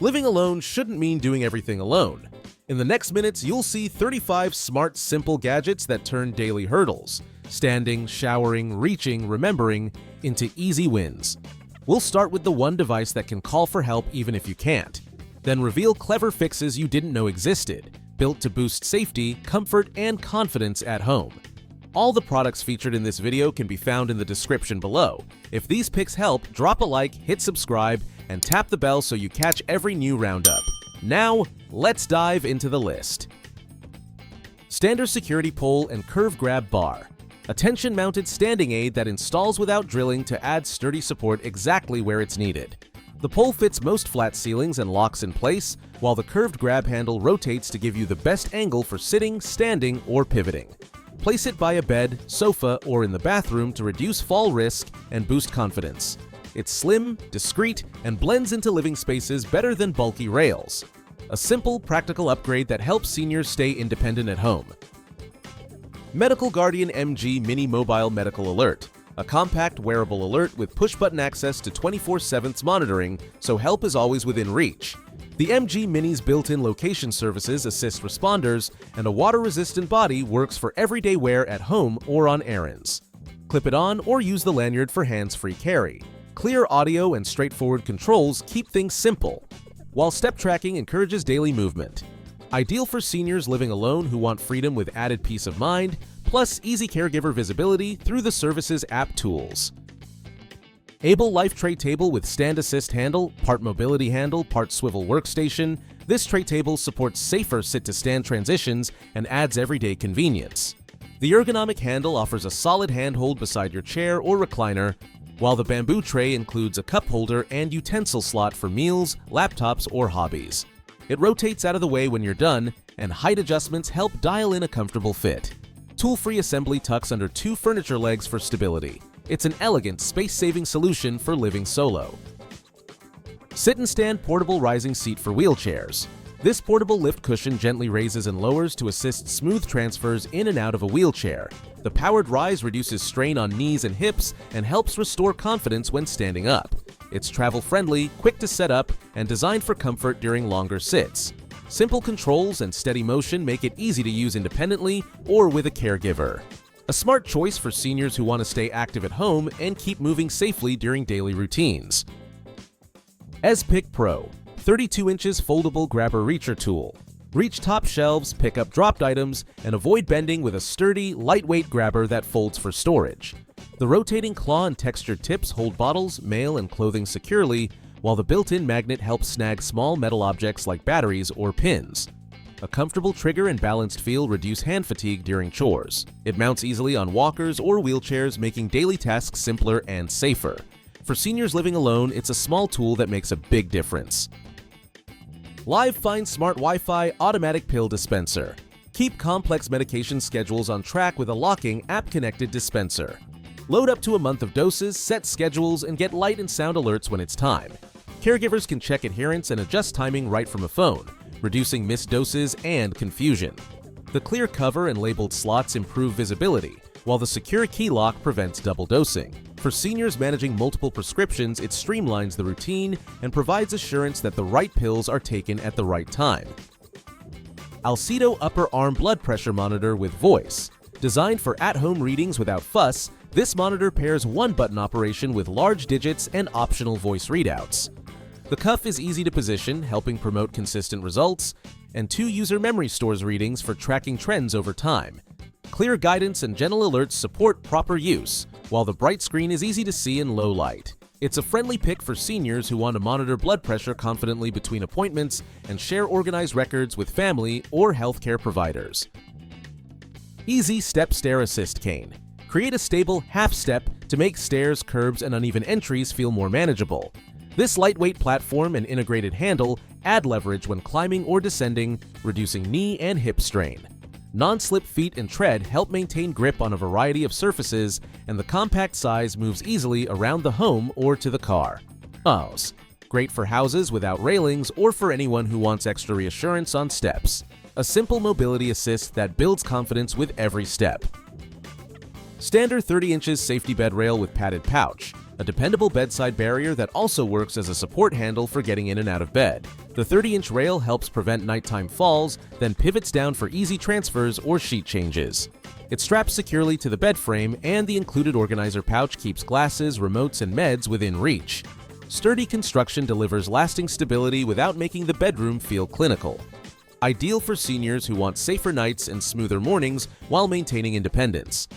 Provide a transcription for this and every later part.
Living alone shouldn't mean doing everything alone. In the next minutes, you'll see 35 smart, simple gadgets that turn daily hurdles, standing, showering, reaching, remembering, into easy wins. We'll start with the one device that can call for help even if you can't, then reveal clever fixes you didn't know existed, built to boost safety, comfort, and confidence at home. All the products featured in this video can be found in the description below. If these picks help, drop a like, hit subscribe, and tap the bell so you catch every new roundup. Now, let's dive into the list. Standard security pole and curve grab bar. A tension-mounted standing aid that installs without drilling to add sturdy support exactly where it's needed. The pole fits most flat ceilings and locks in place, while the curved grab handle rotates to give you the best angle for sitting, standing, or pivoting. Place it by a bed, sofa, or in the bathroom to reduce fall risk and boost confidence. It's slim, discreet, and blends into living spaces better than bulky rails. A simple, practical upgrade that helps seniors stay independent at home. Medical Guardian MG Mini Mobile Medical Alert. A compact wearable alert with push-button access to 24/7 monitoring, so help is always within reach. The MG Mini's built-in location services assist responders, and a water-resistant body works for everyday wear at home or on errands. Clip it on or use the lanyard for hands-free carry. Clear audio and straightforward controls keep things simple, while step tracking encourages daily movement. Ideal for seniors living alone who want freedom with added peace of mind, plus easy caregiver visibility through the service's app tools. Able Life Tray Table with stand assist handle, part mobility handle, part swivel workstation. This tray table supports safer sit-to-stand transitions and adds everyday convenience. The ergonomic handle offers a solid handhold beside your chair or recliner, while the bamboo tray includes a cup holder and utensil slot for meals, laptops, or hobbies. It rotates out of the way when you're done, and height adjustments help dial in a comfortable fit. Tool-free assembly tucks under two furniture legs for stability. It's an elegant, space-saving solution for living solo. SitnStand Portable Rising Seat for Wheelchairs. This portable lift cushion gently raises and lowers to assist smooth transfers in and out of a wheelchair. The powered rise reduces strain on knees and hips and helps restore confidence when standing up. It's travel-friendly, quick to set up, and designed for comfort during longer sits. Simple controls and steady motion make it easy to use independently or with a caregiver. A smart choice for seniors who want to stay active at home and keep moving safely during daily routines. EZPIK Pro, 32 inches foldable grabber reacher tool. Reach top shelves, pick up dropped items, and avoid bending with a sturdy, lightweight grabber that folds for storage. The rotating claw and textured tips hold bottles, mail, and clothing securely, while the built-in magnet helps snag small metal objects like batteries or pins. A comfortable trigger and balanced feel reduce hand fatigue during chores. It mounts easily on walkers or wheelchairs, making daily tasks simpler and safer. For seniors living alone, it's a small tool that makes a big difference. LiveFine Smart Wi-Fi Automatic Pill Dispenser. Keep complex medication schedules on track with a locking, app-connected dispenser. Load up to a month of doses, set schedules, and get light and sound alerts when it's time. Caregivers can check adherence and adjust timing right from a phone, reducing missed doses and confusion. The clear cover and labeled slots improve visibility, while the secure key lock prevents double dosing. For seniors managing multiple prescriptions, it streamlines the routine and provides assurance that the right pills are taken at the right time. Alcedo Upper Arm Blood Pressure Monitor with Voice. Designed for at-home readings without fuss, this monitor pairs one-button operation with large digits and optional voice readouts. The cuff is easy to position, helping promote consistent results, and 2 user memory stores readings for tracking trends over time. Clear guidance and gentle alerts support proper use, while the bright screen is easy to see in low light. It's a friendly pick for seniors who want to monitor blood pressure confidently between appointments and share organized records with family or healthcare providers. Easy Step Stair Assist Cane. Create a stable half step to make stairs, curbs, and uneven entries feel more manageable. This lightweight platform and integrated handle add leverage when climbing or descending, reducing knee and hip strain. Non-slip feet and tread help maintain grip on a variety of surfaces, and the compact size moves easily around the home or to the car. Great for houses without railings or for anyone who wants extra reassurance on steps. A simple mobility assist that builds confidence with every step. Standard 30 inches safety bed rail with padded pouch. A dependable bedside barrier that also works as a support handle for getting in and out of bed. The 30-inch rail helps prevent nighttime falls, then pivots down for easy transfers or sheet changes. It straps securely to the bed frame, and the included organizer pouch keeps glasses, remotes, and meds within reach. Sturdy construction delivers lasting stability without making the bedroom feel clinical. Ideal for seniors who want safer nights and smoother mornings while maintaining independence.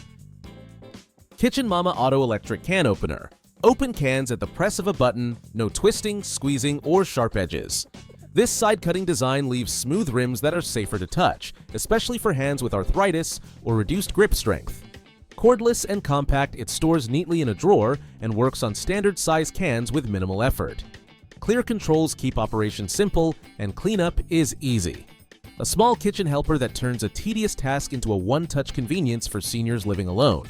Kitchen Mama Auto Electric Can Opener. Open cans at the press of a button, no twisting, squeezing, or sharp edges. This side-cutting design leaves smooth rims that are safer to touch, especially for hands with arthritis or reduced grip strength. Cordless and compact, it stores neatly in a drawer and works on standard size cans with minimal effort. Clear controls keep operation simple, and cleanup is easy. A small kitchen helper that turns a tedious task into a one-touch convenience for seniors living alone.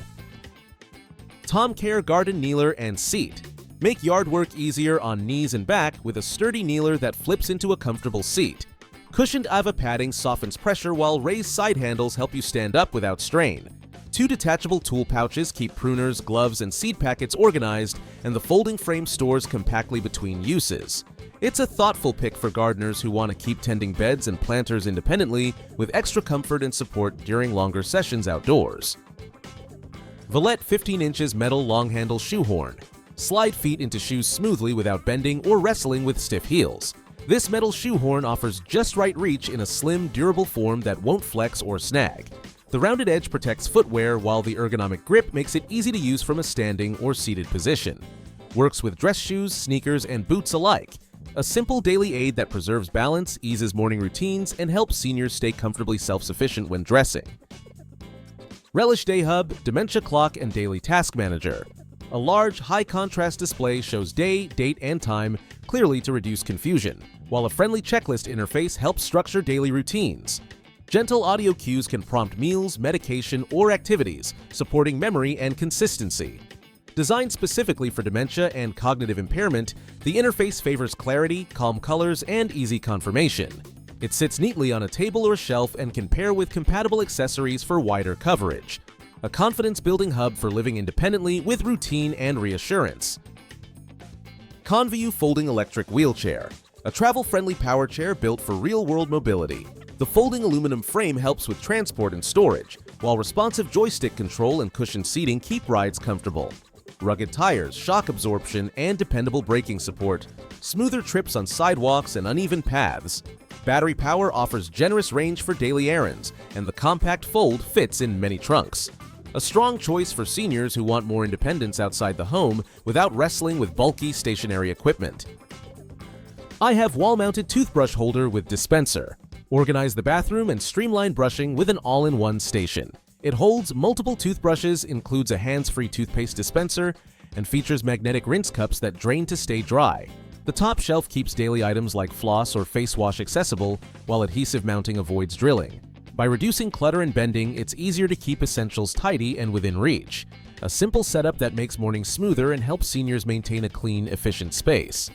TomCare Garden Kneeler and Seat. Make yard work easier on knees and back with a sturdy kneeler that flips into a comfortable seat. Cushioned AVA padding softens pressure while raised side handles help you stand up without strain. 2 detachable tool pouches keep pruners, gloves, and seed packets organized, and the folding frame stores compactly between uses. It's a thoughtful pick for gardeners who want to keep tending beds and planters independently with extra comfort and support during longer sessions outdoors. VELETTE 15 inches metal long handle shoe horn. Slide feet into shoes smoothly without bending or wrestling with stiff heels. This metal shoe horn offers just right reach in a slim, durable form that won't flex or snag. The rounded edge protects footwear, while the ergonomic grip makes it easy to use from a standing or seated position. Works with dress shoes, sneakers, and boots alike. A simple daily aid that preserves balance, eases morning routines, and helps seniors stay comfortably self-sufficient when dressing. Relish Day Hub, Dementia Clock, and Daily Task Manager. A large, high-contrast display shows day, date, and time clearly to reduce confusion, while a friendly checklist interface helps structure daily routines. Gentle audio cues can prompt meals, medication, or activities, supporting memory and consistency. Designed specifically for dementia and cognitive impairment, the interface favors clarity, calm colors, and easy confirmation. It sits neatly on a table or shelf and can pair with compatible accessories for wider coverage. A confidence-building hub for living independently with routine and reassurance. CONVYU Folding Electric Wheelchair. A travel-friendly power chair built for real-world mobility. The folding aluminum frame helps with transport and storage, while responsive joystick control and cushioned seating keep rides comfortable. Rugged tires, shock absorption, and dependable braking support. Smoother trips on sidewalks and uneven paths. Battery power offers generous range for daily errands, and the compact fold fits in many trunks. A strong choice for seniors who want more independence outside the home without wrestling with bulky stationary equipment. iHave Wall-Mounted Toothbrush Holder with Dispenser. Organize the bathroom and streamline brushing with an all-in-one station. It holds multiple toothbrushes, includes a hands-free toothpaste dispenser, and features magnetic rinse cups that drain to stay dry. The top shelf keeps daily items like floss or face wash accessible, while adhesive mounting avoids drilling. By reducing clutter and bending, it's easier to keep essentials tidy and within reach. A simple setup that makes mornings smoother and helps seniors maintain a clean, efficient space.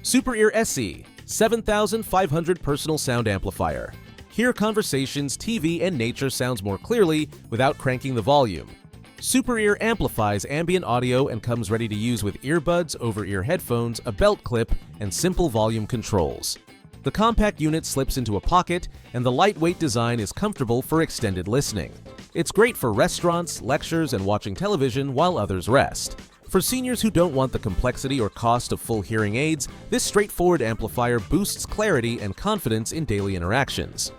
SuperEar SE 7,500 Personal Sound Amplifier. Hear conversations, TV, and nature sounds more clearly without cranking the volume. SuperEar amplifies ambient audio and comes ready to use with earbuds, over-ear headphones, a belt clip, and simple volume controls. The compact unit slips into a pocket, and the lightweight design is comfortable for extended listening. It's great for restaurants, lectures, and watching television while others rest. For seniors who don't want the complexity or cost of full hearing aids, this straightforward amplifier boosts clarity and confidence in daily interactions.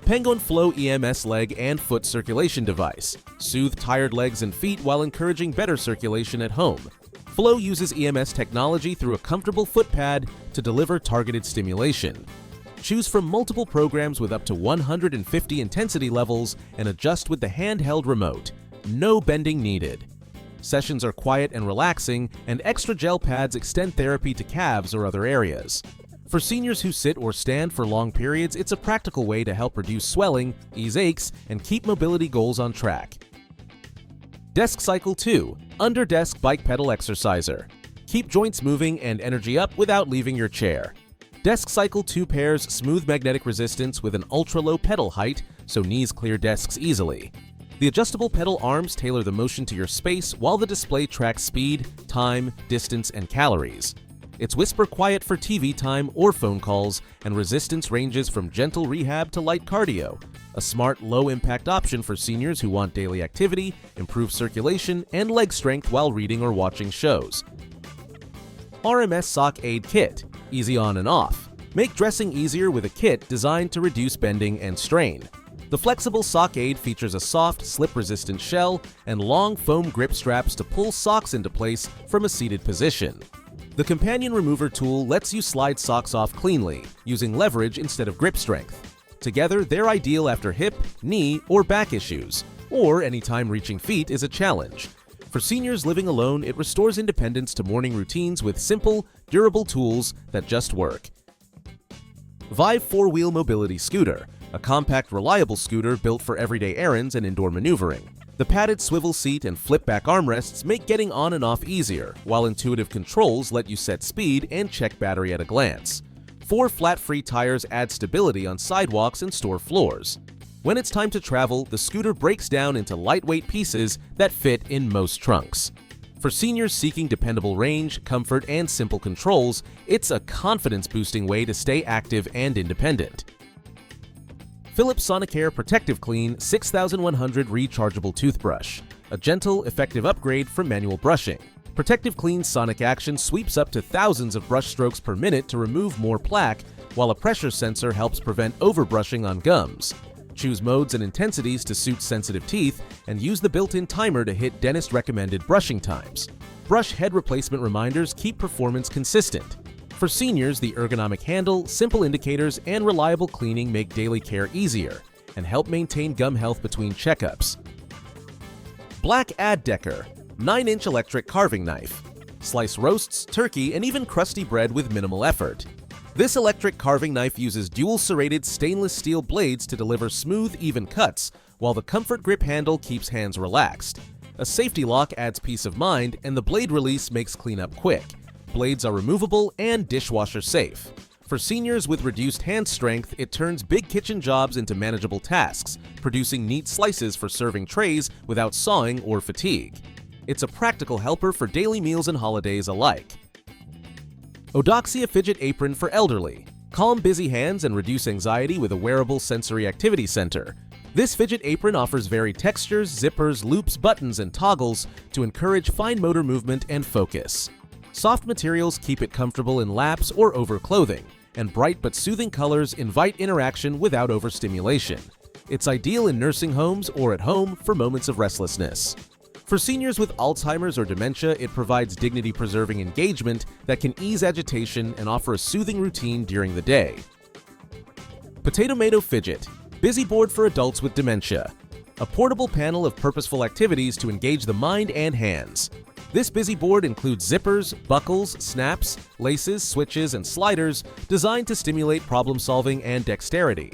Paingone Fllow EMS leg and foot circulation device. Soothe tired legs and feet while encouraging better circulation at home. Fllow uses EMS technology through a comfortable foot pad to deliver targeted stimulation. Choose from multiple programs with up to 150 intensity levels and adjust with the handheld remote. No bending needed. Sessions are quiet and relaxing, and extra gel pads extend therapy to calves or other areas. For seniors who sit or stand for long periods, it's a practical way to help reduce swelling, ease aches, and keep mobility goals on track. DeskCycle 2 Under-Desk Bike Pedal Exerciser. Keep joints moving and energy up without leaving your chair. DeskCycle 2 pairs smooth magnetic resistance with an ultra-low pedal height, so knees clear desks easily. The adjustable pedal arms tailor the motion to your space while the display tracks speed, time, distance, and calories. It's whisper quiet for TV time or phone calls, and resistance ranges from gentle rehab to light cardio. A smart, low-impact option for seniors who want daily activity, improved circulation, and leg strength while reading or watching shows. RMS Sock Aid Kit. Easy on and off. Make dressing easier with a kit designed to reduce bending and strain. The flexible sock aid features a soft, slip-resistant shell and long foam grip straps to pull socks into place from a seated position. The companion remover tool lets you slide socks off cleanly, using leverage instead of grip strength. Together, they're ideal after hip, knee, or back issues, or anytime reaching feet is a challenge. For seniors living alone, it restores independence to morning routines with simple, durable tools that just work. Vive 4-Wheel Mobility Scooter, a compact, reliable scooter built for everyday errands and indoor maneuvering. The padded swivel seat and flip-back armrests make getting on and off easier, while intuitive controls let you set speed and check battery at a glance. 4 flat-free tires add stability on sidewalks and store floors. When it's time to travel, the scooter breaks down into lightweight pieces that fit in most trunks. For seniors seeking dependable range, comfort, and simple controls, it's a confidence-boosting way to stay active and independent. Philips Sonicare ProtectiveClean 6100 Rechargeable Toothbrush, a gentle, effective upgrade from manual brushing. ProtectiveClean's sonic action sweeps up to thousands of brush strokes per minute to remove more plaque, while a pressure sensor helps prevent overbrushing on gums. Choose modes and intensities to suit sensitive teeth, and use the built-in timer to hit dentist-recommended brushing times. Brush head replacement reminders keep performance consistent. For seniors, the ergonomic handle, simple indicators, and reliable cleaning make daily care easier and help maintain gum health between checkups. BLACK+DECKER 9-inch electric carving knife. Slice roasts, turkey, and even crusty bread with minimal effort. This electric carving knife uses dual serrated stainless steel blades to deliver smooth, even cuts, while the comfort grip handle keeps hands relaxed. A safety lock adds peace of mind, and the blade release makes cleanup quick. Blades are removable and dishwasher safe. For seniors with reduced hand strength, it turns big kitchen jobs into manageable tasks, producing neat slices for serving trays without sawing or fatigue. It's a practical helper for daily meals and holidays alike. ODOXIA Fidget Apron for Elderly. Calm busy hands and reduce anxiety with a wearable sensory activity center. This fidget apron offers varied textures, zippers, loops, buttons, and toggles to encourage fine motor movement and focus. Soft materials keep it comfortable in laps or over clothing, and bright but soothing colors invite interaction without overstimulation. It's ideal in nursing homes or at home for moments of restlessness. For seniors with Alzheimer's or dementia, it provides dignity-preserving engagement that can ease agitation and offer a soothing routine during the day. Potatomato Fidget, busy board for adults with dementia. A portable panel of purposeful activities to engage the mind and hands. This busy board includes zippers, buckles, snaps, laces, switches, and sliders designed to stimulate problem-solving and dexterity.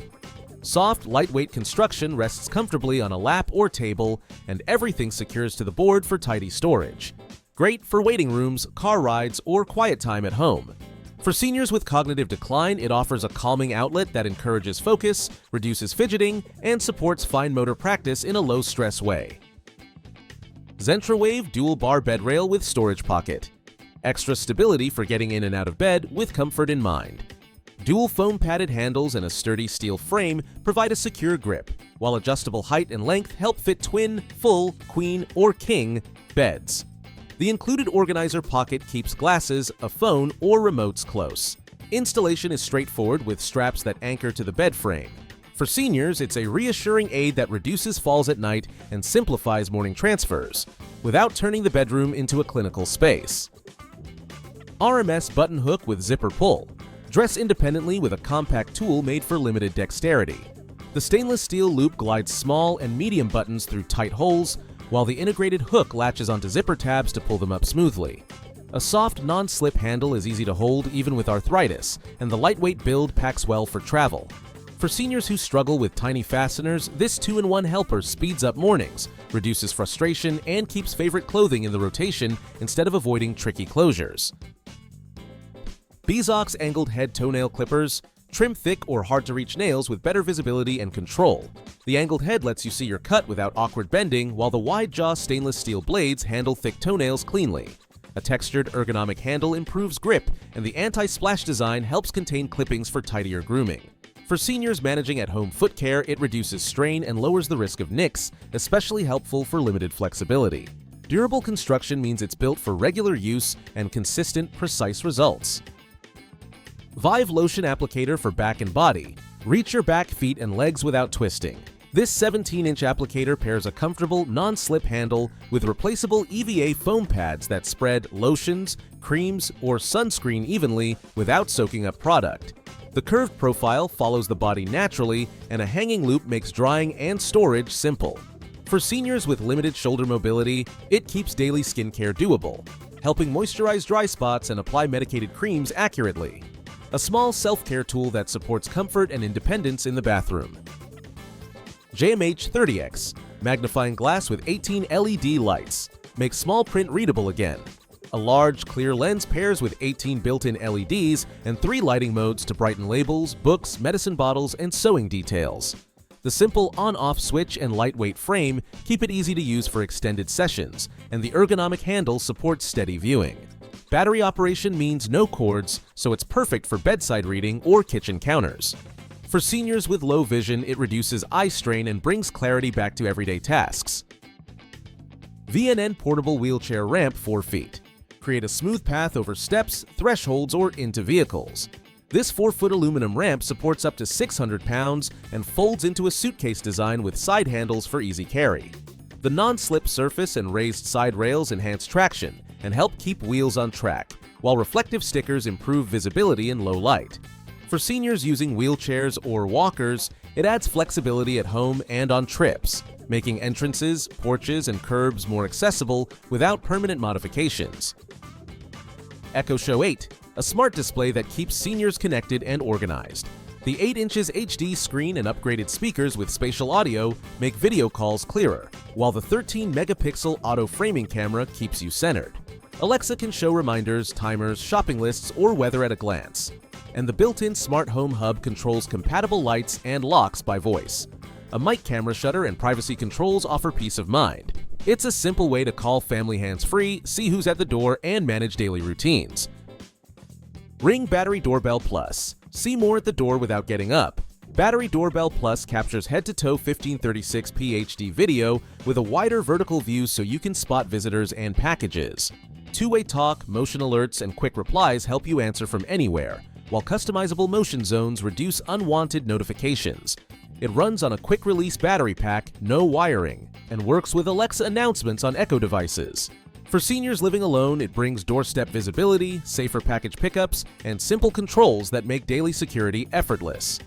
Soft, lightweight construction rests comfortably on a lap or table, and everything secures to the board for tidy storage. Great for waiting rooms, car rides, or quiet time at home. For seniors with cognitive decline, it offers a calming outlet that encourages focus, reduces fidgeting, and supports fine motor practice in a low-stress way. Xentrawave dual bar bed rail with storage pocket. Extra stability for getting in and out of bed with comfort in mind. Dual foam padded handles and a sturdy steel frame provide a secure grip, while adjustable height and length help fit twin, full, queen, or king beds. The included organizer pocket keeps glasses, a phone, or remotes close. Installation is straightforward with straps that anchor to the bed frame. For seniors, it's a reassuring aid that reduces falls at night and simplifies morning transfers, without turning the bedroom into a clinical space. RMS button hook with zipper pull. Dress independently with a compact tool made for limited dexterity. The stainless steel loop glides small and medium buttons through tight holes, while the integrated hook latches onto zipper tabs to pull them up smoothly. A soft, non-slip handle is easy to hold even with arthritis, and the lightweight build packs well for travel. For seniors who struggle with tiny fasteners, this 2-in-1 helper speeds up mornings, reduces frustration, and keeps favorite clothing in the rotation instead of avoiding tricky closures. Bezox angled head toenail clippers trim thick or hard-to-reach nails with better visibility and control. The angled head lets you see your cut without awkward bending, while the wide-jaw stainless steel blades handle thick toenails cleanly. A textured ergonomic handle improves grip, and the anti-splash design helps contain clippings for tidier grooming. For seniors managing at-home foot care, it reduces strain and lowers the risk of nicks, especially helpful for limited flexibility. Durable construction means it's built for regular use and consistent, precise results. Vive Lotion Applicator for back and body. Reach your back, feet, and legs without twisting. This 17-inch applicator pairs a comfortable, non-slip handle with replaceable EVA foam pads that spread lotions, creams, or sunscreen evenly without soaking up product. The curved profile follows the body naturally, and a hanging loop makes drying and storage simple. For seniors with limited shoulder mobility, it keeps daily skincare doable, helping moisturize dry spots and apply medicated creams accurately. A small self-care tool that supports comfort and independence in the bathroom. JMH 30X, magnifying glass with 18 LED lights, makes small print readable again. A large, clear lens pairs with 18 built-in LEDs and 3 lighting modes to brighten labels, books, medicine bottles, and sewing details. The simple on-off switch and lightweight frame keep it easy to use for extended sessions, and the ergonomic handle supports steady viewing. Battery operation means no cords, so it's perfect for bedside reading or kitchen counters. For seniors with low vision, it reduces eye strain and brings clarity back to everyday tasks. VNN Portable Wheelchair Ramp 4 feet. Create a smooth path over steps, thresholds, or into vehicles. This 4-foot aluminum ramp supports up to 600 pounds and folds into a suitcase design with side handles for easy carry. The non-slip surface and raised side rails enhance traction and help keep wheels on track, while reflective stickers improve visibility in low light. For seniors using wheelchairs or walkers, it adds flexibility at home and on trips, making entrances, porches, and curbs more accessible without permanent modifications. Echo Show 8, a smart display that keeps seniors connected and organized. The 8 inches HD screen and upgraded speakers with spatial audio make video calls clearer, while the 13-megapixel auto-framing camera keeps you centered. Alexa can show reminders, timers, shopping lists, or weather at a glance. And the built-in smart home hub controls compatible lights and locks by voice. A mic camera shutter and privacy controls offer peace of mind. It's a simple way to call family hands-free, see who's at the door, and manage daily routines. Ring Battery Doorbell Plus. See more at the door without getting up. Battery Doorbell Plus captures head-to-toe 1536p HD video with a wider vertical view so you can spot visitors and packages. Two-way talk, motion alerts, and quick replies help you answer from anywhere, while customizable motion zones reduce unwanted notifications. It runs on a quick-release battery pack, no wiring, and works with Alexa announcements on Echo devices. For seniors living alone, it brings doorstep visibility, safer package pickups, and simple controls that make daily security effortless.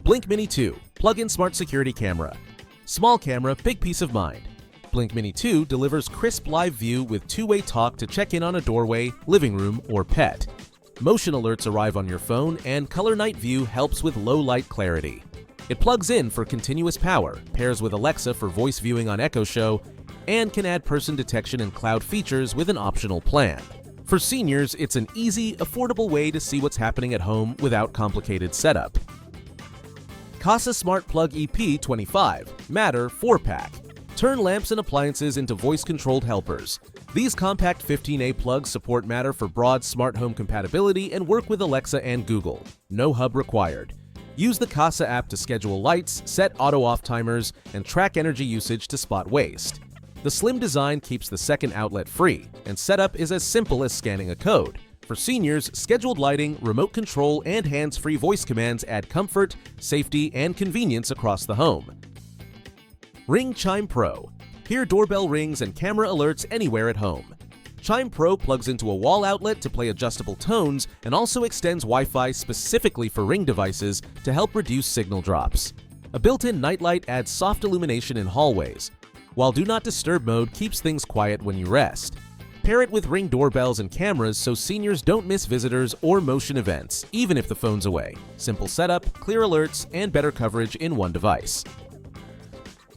Blink Mini 2, plug-in smart security camera. Small camera, big peace of mind. Blink Mini 2 delivers crisp live view with two-way talk to check in on a doorway, living room, or pet. Motion alerts arrive on your phone, and Color Night View helps with low-light clarity. It plugs in for continuous power, pairs with Alexa for voice viewing on Echo Show, and can add person detection and cloud features with an optional plan. For seniors, it's an easy, affordable way to see what's happening at home without complicated setup. Casa Smart Plug EP 25 Matter 4-pack. Turn lamps and appliances into voice-controlled helpers. These compact 15A plugs support Matter for broad smart home compatibility and work with Alexa and Google. No hub required. Use the Casa app to schedule lights, set auto-off timers, and track energy usage to spot waste. The slim design keeps the second outlet free, and setup is as simple as scanning a code. For seniors, scheduled lighting, remote control, and hands-free voice commands add comfort, safety, and convenience across the home. Ring Chime Pro. Hear doorbell rings and camera alerts anywhere at home. Chime Pro plugs into a wall outlet to play adjustable tones and also extends Wi-Fi specifically for Ring devices to help reduce signal drops. A built-in nightlight adds soft illumination in hallways, while Do Not Disturb mode keeps things quiet when you rest. Pair it with Ring doorbells and cameras so seniors don't miss visitors or motion events, even if the phone's away. Simple setup, clear alerts, and better coverage in one device.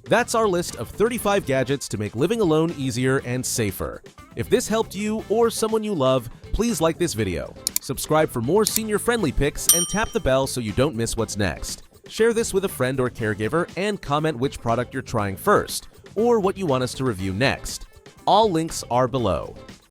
That's our list of 35 gadgets to make living alone easier and safer. If this helped you or someone you love, please like this video. Subscribe for more senior-friendly picks and tap the bell so you don't miss what's next. Share this with a friend or caregiver and comment which product you're trying first, or what you want us to review next. All links are below.